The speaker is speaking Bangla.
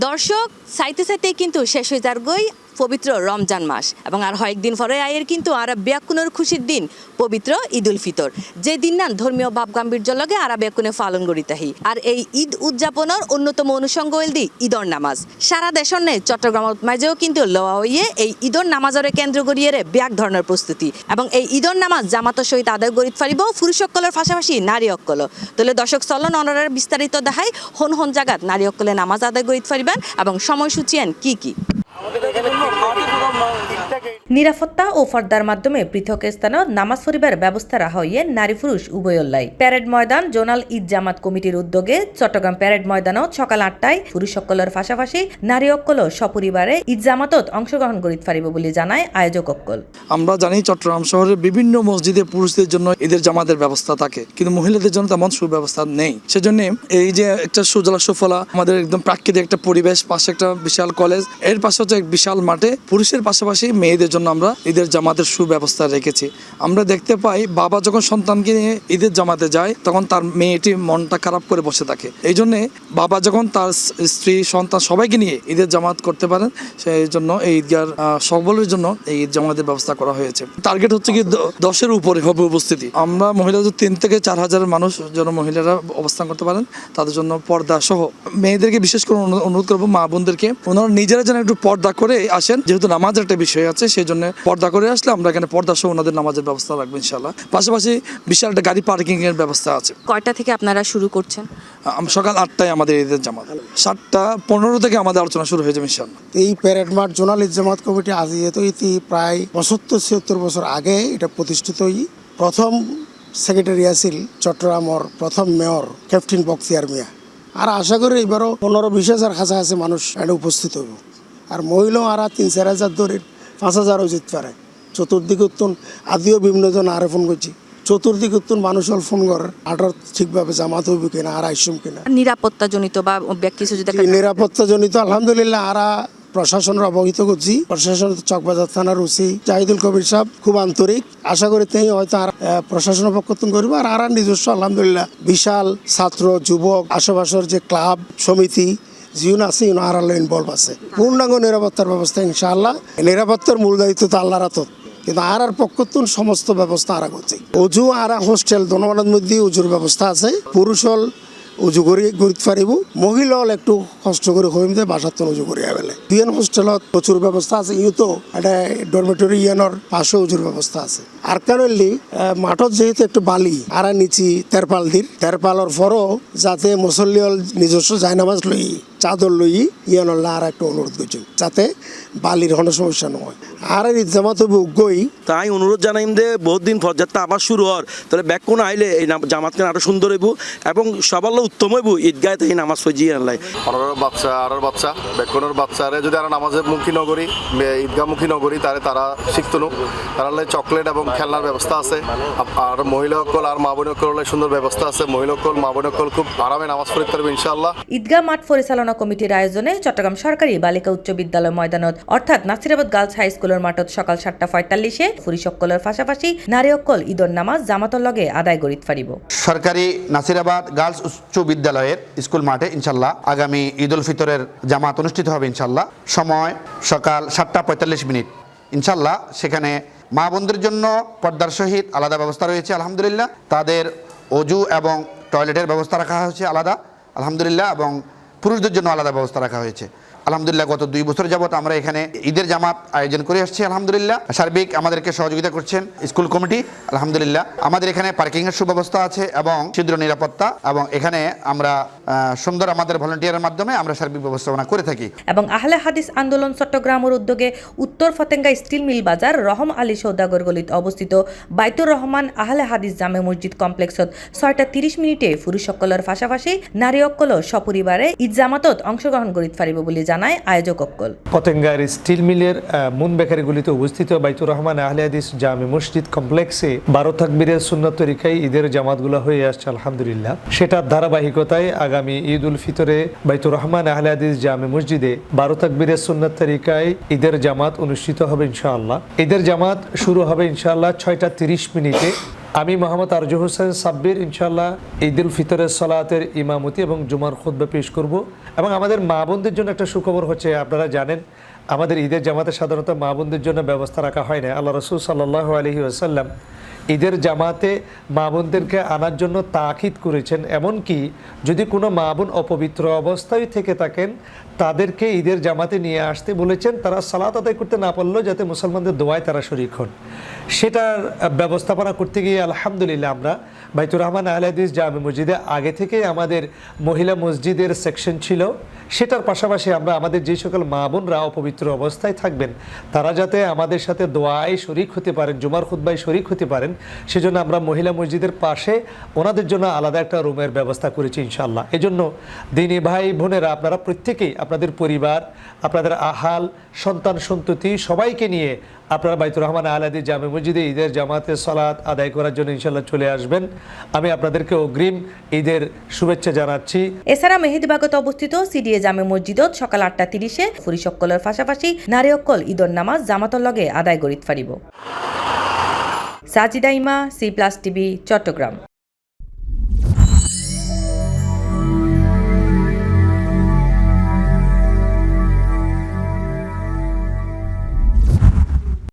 দর্শক সাইতে সাইতে কিন্তু শেষ হয়ে যার গই পবিত্র রমজান মাস এবং আর কয়েকদিন পরে আয়ের কিন্তু আর ব্যাকুনের খুশির দিন পবিত্র ঈদ উল ফিতর যে দিন না ধর্মীয় ভাব গাম্ভীর্য লগে আর ব্যাকুনে পালন করিতাহি আর এই ঈদ উদযাপনের অন্যতম অনুষঙ্গ হইলদি ঈদর নামাজ সারা দেশের নে চট্টগ্রামের মাঝেও কিন্তু লওয়া হইয়ে এই ঈদর নামাজরে কেন্দ্র করিয়ে ব্যাক ধরনের প্রস্তুতি এবং এই ঈদর নামাজ জামাতের সহিত আদায় করিতে পারিব পুরুষ সকলের পাশাপাশি নারী সকল তাহলে দর্শক চলন অনারের বিস্তারিত দেখাই হন হন জায়গাত নারী সকলে নামাজ আদায় করিতে পারিবেন এবং সময়সূচি কি নিরাপত্তা ও পর্দার মাধ্যমে পৃথক স্থানে নামাজ পড়িবার ব্যবস্থা রাখা হইয়ে নারী পুরুষ উভয়ল্লাই প্যারেড ময়দান জোনাল ঈদ জামাত কমিটির উদ্যোগে চট্টগ্রাম প্যারেড ময়দানও সকাল 8টায় পুরুষ সকলের পাশাপাশি নারী সকল সপরিবারে ঈদ জামাতত অংশগ্রহণ করিতে পারিব বলে জানায় আয়োজক সকল। আমরা জানি চট্টগ্রাম শহরের বিভিন্ন মসজিদে পুরুষদের জন্য ঈদের জামাতের ব্যবস্থা থাকে, কিন্তু মহিলাদের জন্য তেমন সুব্যবস্থা নেই। সেজন্য এই যে একটা সুজলা সুফলা আমাদের একদম প্রাকৃতিক একটা পরিবেশ, পাশে একটা বিশাল কলেজ, এর পাশে হচ্ছে এক বিশাল মাঠে পুরুষের পাশাপাশি মেয়েদের জন্য আমরা ঈদের জামাতের সুব্যবস্থা রেখেছি। আমরা দেখতে পাই বাবা যখন সন্তানকে নিয়ে ঈদের জামাতে যায় তখন তার মেয়েটি মনটা খারাপ করে বসে থাকে। এই জন্যে বাবা যখন তার স্ত্রী সন্তান সবাইকে নিয়ে ঈদের জামাত করতে পারেন, সেই জন্য এই ঈদগার সকলের জন্য এই ঈদ জামাতের ব্যবস্থা করা হয়েছে। টার্গেট হচ্ছে কি 10-এর উপরে হবে উপস্থিতি। আমরা মহিলাদের 3 থেকে 4 হাজার মানুষ যেন মহিলারা অবস্থান করতে পারেন, তাদের জন্য পর্দা সহ মেয়েদেরকে বিশেষ করে অনুরোধ করবো, মা বোনদেরকে ওনারা নিজেরা যেন একটু পর্দা করে আসেন, যেহেতু নামাজের একটা বিষয় আছে, সেই জন্য পর্দা করে আসলে আমরা এখানে পর্দা সহ ওনাদের নামাজের ব্যবস্থা রাখবো ইনশাল্লাহ। পাশাপাশি বিশাল একটা গাড়ি পার্কিং এর ব্যবস্থা আছে। কয়টা থেকে আপনারা শুরু করছেন? সকাল 8টায় আমাদের ঈদের জামাত, 7:15 থেকে আমাদের আলোচনা শুরু হয়ে যাবে ইনশাল্লাহ। এই প্যারেড মাঠ জোনাল ঈদ জামাত কমিটি আজ ইতি প্রায় 75-76 বছর আগে এটা প্রতিষ্ঠিত। প্রথম সেক্রেটারি আছিল চট্টগ্রামের প্রথম মেয়র ক্যাপ্টেন বখতিয়ার মিয়া। আর আশা করি এবারও 15-20 হাজার কাছাকাছি মানুষ এটা উপস্থিত হইব। আর মহিলা আর 3-4 হাজার ধরে 5 হাজারও যেতে পারে। চতুর্দিকে উত্তন আদিও বিভিন্ন জন আরে ফোন করছি, চতুর্দিকে উত্তন মানুষ ফোন করে আঠার ঠিকভাবে জামাত হইব কিনা, আর আইসুম কিনা। নিরাপত্তাজনিত বা কিছু যদি নিরাপত্তাজনিত আলহামদুলিল্লাহ আরা প্রশাসনের অবহিত করছি। প্রশাসন চকবাজার থানার ওসি জাহিদুল কবির সাহেব খুব আন্তরিক। আশা করি তাই হয়তো আর প্রশাসনের পক্ষ করবো। আর নিজস্ব আলহামদুলিল্লাহ বিশাল ছাত্র যুবক আশেপাশের যে ক্লাব সমিতি জিউন আছে আর ইনভলভ আছে। পূর্ণাঙ্গ নিরাপত্তার ব্যবস্থা ইনশাআল্লাহ। নিরাপত্তার মূল দায়িত্ব তো আল্লাহর হাতত, কিন্তু আর পক্ষতুন সমস্ত ব্যবস্থা আরা করছে। অজু আর হোস্টেল দোনোর মধ্যে উজুর ব্যবস্থা আছে। পুরুষ হল উজু করে ঘুরতে পারিব, মহিলা হল একটু কষ্ট করে হইম যে বাসার তো উজু করিয়া ফেলে। ইউএন হোস্টেলত প্রচুর ব্যবস্থা আছে। ইউতো একটা ডরমেটরি ইউএনর পাশে উজুর ব্যবস্থা আছে। আর কারণলি মাঠত যেহেতু একটু বালি আর নিচি তেরপাল দির, তেরপালর পরও যাতে মুসল্লি হল নিজস্ব জায়নামাজ লই চাদর লই ইউএনল্লা আর একটু অনুরোধ করছি যাতে বালির কোনো সমস্যা নয়। আর ঈদ জামাত হবে উগ্গই তাই অনুরোধ জানাইম যে বহুত দিন পর যাতে আবার শুরু হর, তাহলে ব্যাক কোনো আইলে এই জামাতকে আরো সুন্দর হইব এবং সবার উত্তম হইব ঈদগাহে তাই নামাজ সজিয়ে আনলাই। বাচ্চা বেকনের বাচ্চারে যদি আর নামাজের মুখী নগরী ঈদগাহ মুখী নগরী তারা শিখতো নো, তারা চকলেট এবং খেলনার ব্যবস্থা আছে। আর মহিলা সকল আর মা বোন সকল সুন্দর ব্যবস্থা আছে। মহিলা সকল মা বোন সকল খুব আরামে নামাজ পড়তে পারবে ইনশাআল্লাহ। ঈদগাহ মাঠ পরিচালনা কমিটির আয়োজনে চট্টগ্রাম সরকারি বালিকা উচ্চ বিদ্যালয় ময়দানত অর্থাৎ নাসিরাবাদ গার্লস হাই স্কুলের মাঠত সকাল 7:45 পুরুষ সকলের পাশাপাশি নারী সকল ঈদর নামাজ জামাতর লগে আদায় করিতে পারিব। সরকারি নাসিরাবাদ গার্লস উচ্চ বিদ্যালয়ের স্কুল মাঠে ইনশাল্লাহ আগামী ঈদ উল ফিতরের জামাত অনুষ্ঠিত হবে ইনশাল্লাহ। সময় সকাল 7:45 ইনশাল্লাহ। সেখানে মা বোনদের জন্য পর্দার সহিত আলাদা ব্যবস্থা রয়েছে আলহামদুলিল্লাহ। তাদের অজু এবং টয়লেটের ব্যবস্থা রাখা হয়েছে আলাদা আলহামদুলিল্লাহ, এবং পুরুষদের জন্য আলাদা ব্যবস্থা রাখা হয়েছে আলহামদুলিল্লাহ। গত 2 বছর যাবত আমরা এখানে ঈদের জামাত আয়োজন করে আসছি আলহামদুলিল্লাহ। সার্বিক আমাদেরকে সহযোগিতা করছেন স্কুল কমিটি আলহামদুলিল্লাহ। আমাদের এখানে পার্কিংয়ের সুব্যবস্থা আছে এবং ছিদ্র নিরাপত্তা, এবং এখানে আমরা সুন্দর আমাদের ভলান্টিয়ারের মাধ্যমে আমরা সার্বিক ব্যবস্থাপনা করে থাকি। এবং আহলে হাদিস আন্দোলন চট্টগ্রামের উদ্যোগে উত্তর ফতেঙ্গা স্টিল মিল বাজার রহম আলী সৌদাগর গলিত অবস্থিত বাইতুর রহমান আহলে হাদিস জামে মসজিদ কমপ্লেক্সত 6:30 পুরুষ সকলের পাশাপাশি নারী সকল সপরিবারে ঈদ জামাতত অংশগ্রহণ করিতে পারিব বলে জানায় আয়োজক সকল। পতেঙ্গার স্টিল মিলের মুন বেকারিগুলিতে অবস্থিত বাইতুর রহমান আহলে হাদিস জামে মসজিদ কমপ্লেক্সে 12 তাকবীরের সুন্নাত তরিকায় ঈদের জামাতগুলো হয়ে আসছে আলহামদুলিল্লাহ। সেটার ধারাবাহিকতায় আগামী ঈদ উল ফিতরে বাইতুর রহমান আহলে হাদিস জামে মসজিদে 12 তাকবীরের সুন্নাত তরিকায় ঈদের জামাত অনুষ্ঠিত হবে ইনশাআল্লাহ। ঈদের জামাত শুরু হবে ইনশাআল্লাহ 6:30 আমি মোহাম্মদ আরজু হোসেন সাব্বির ইনশাআল্লাহ ঈদুল ফিতরের সালাতের ইমামতি এবং জুমার খুতবা পেশ করব। এবং আমাদের মা বোনদের জন্য একটা সুখবর হচ্ছে, আপনারা জানেন আমাদের ঈদের জামাতে সাধারণত মা বোনদের জন্য ব্যবস্থা রাখা হয় না। আল্লাহ রসুল সাল্লাল্লাহু আলাইহি ওয়াসাল্লাম ঈদের জামাতে মা বোনদেরকে আনার জন্য তাকিদ করেছেন। এমনকি যদি কোনো মা বোন অপবিত্র অবস্থায় থেকে থাকেন তাদেরকে ঈদের জামাতে নিয়ে আসতে বলেছেন, তারা সালাত আদায় করতে না পারলেও যাতে মুসলমানদের দোয়ায় তারা শরীক হন। সেটার ব্যবস্থাপনা করতে গিয়ে আলহামদুলিল্লাহ আমরা বাইতুর রহমান আহলে হাদিস জামে মসজিদে আগে থেকে আমাদের মহিলা মসজিদের সেকশন ছিল। সেটার পাশাপাশি আমরা আমাদের যে সকল মা বোনরা অপবিত্র অবস্থায় থাকবেন তারা যাতে আমাদের সাথে দোয়ায় শরিক হতে পারেন, জুমার খুতবায় শরিক হতে পারেন, সেজন্য আমরা মহিলা মসজিদের পাশে ওনাদের জন্য আলাদা একটা রুমের ব্যবস্থা করেছি ইনশাআল্লাহ। এজন্য দিনী ভাই বোনেরা আপনারা প্রত্যেকেই আপনাদের পরিবার, আপনাদের আহাল, সন্তান সন্ততি সবাইকে নিয়ে আপনারা বাইতুর রহমান আহলে হাদিস জামে মসজিদে ঈদের জামাতে সালাত আদায় করার জন্য ইনশাআল্লাহ চলে আসবেন। আমি আপনাদেরকে অগ্রিম ঈদের শুভেচ্ছা জানাচ্ছি। এছাড়া মেহেদিবাগত অবস্থিত সিডিএ জামে মসজিদত সকাল 8:30 ফুরি সকলের পাশাপাশি নারী অকল ঈদর নামাজ জামাতর লগে আদায় করিত পারিব। সাজিদা ইমা, C+ টিভি, চট্টগ্রাম।